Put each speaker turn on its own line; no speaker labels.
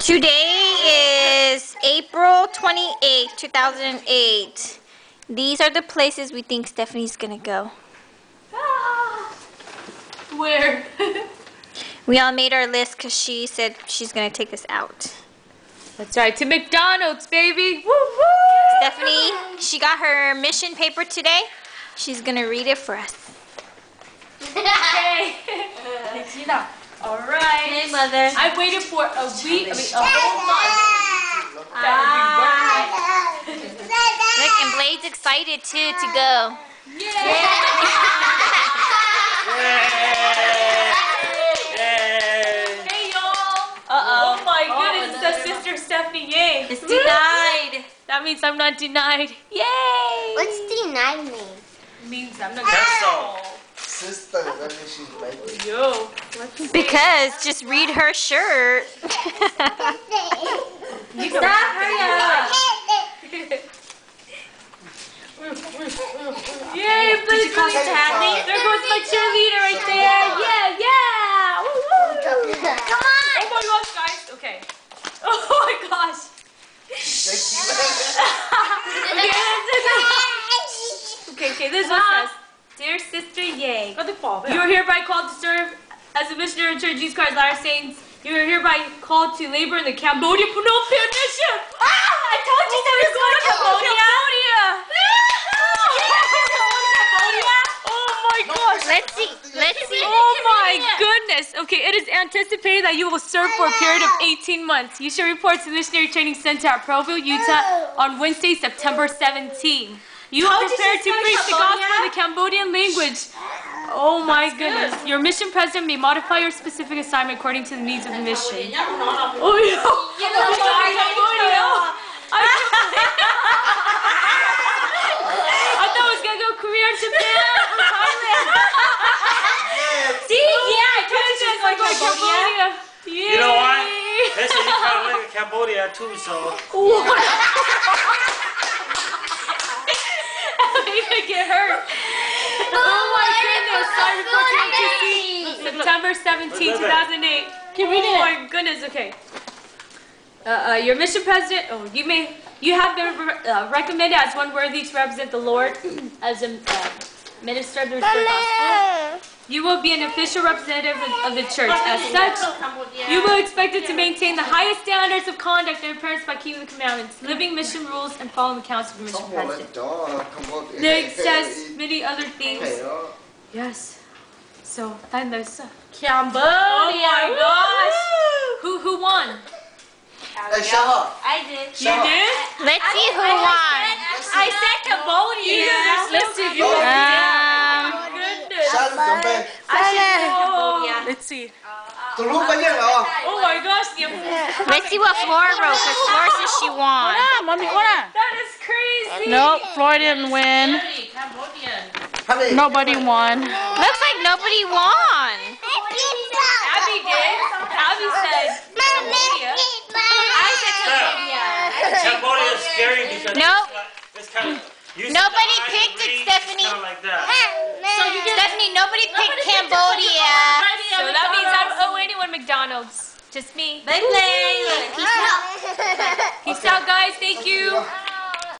Today is April 28th, 2008. These are the places we think Stephanie's gonna go.
Where?
We all made our list because she said she's gonna take us out.
That's right, to McDonald's, baby. Woo woo!
Stephanie, she got her mission paper today. She's gonna read it for us.
Okay. All right.
Hey, Mother.
I waited for a week, a whole month.
Look, and Blade's excited too to go.
Hey, y'all. Oh my goodness, it's the sister Stephanie. Yay.
It's denied.
That means I'm not denied. Yay.
What's denied mean?
It means I'm not denied.
Sister, that means she's baby.
Yo.
Because just read her shirt.
Stop, hurry up. Yay, please call Stanley. There goes my cheerleader right there. Yeah, yeah. Woo, woo.
Come on!
Oh my gosh, guys. Okay. Oh my gosh. Okay, this one says, Dear Sister Yang, you are hereby called to serve as a missionary in Church of Jesus Christ Latter Saints. You are hereby called to labor in the Cambodia Phnom Penh mission. I told you that was going to Cambodia. Oh my gosh.
Let's see.
Oh my goodness. Okay, it is anticipated that you will serve for a period of 18 months. You should report to the Missionary Training Center at Proville, Utah on Wednesday, September 17. You are prepared to preach the gospel in the Cambodian language. Oh my goodness. Your mission president may modify your specific assignment according to the needs of the mission. Oh yeah. Cambodia. I thought I was going to go Korea, Japan, or Thailand. See? Yeah, I told you I was going to Cambodia. Yay.
You know what? They said you kind of went to Cambodia too, so.
Get hurt. Oh my goodness. Sorry for September 17, 2008. Oh my goodness. Okay. Your mission president. Oh, you have been recommended as one worthy to represent the Lord as a minister of the gospel. You will be an official representative of the church. As such, you will be expected to maintain the highest standards of conduct and appearance by keeping the commandments, living mission rules, and following the counsel of the mission president. It says many other things. Yes. So, then there's Cambodia. Oh my gosh. Who won?
Hey, shut up.
I did.
You did?
Let's see who won.
I said Cambodia. Let's see if you won. Let's see.
Tụi lúc bao nhiêu rồi?
Oh my gosh.
Let's see what Flora wrote, because Flora says she won.
That is crazy.
Nope, Flora didn't win. Nobody won.
Looks like nobody won.
Abby did. Abby said Cambodia.
I said Cambodia.
Cambodia is scary because
Nope.
it's kind of.
Nobody picked it, Stephanie.
Kind of like that.
Stephanie, nobody picked Cambodia.
So that means I don't owe anyone McDonald's. Just me.
He's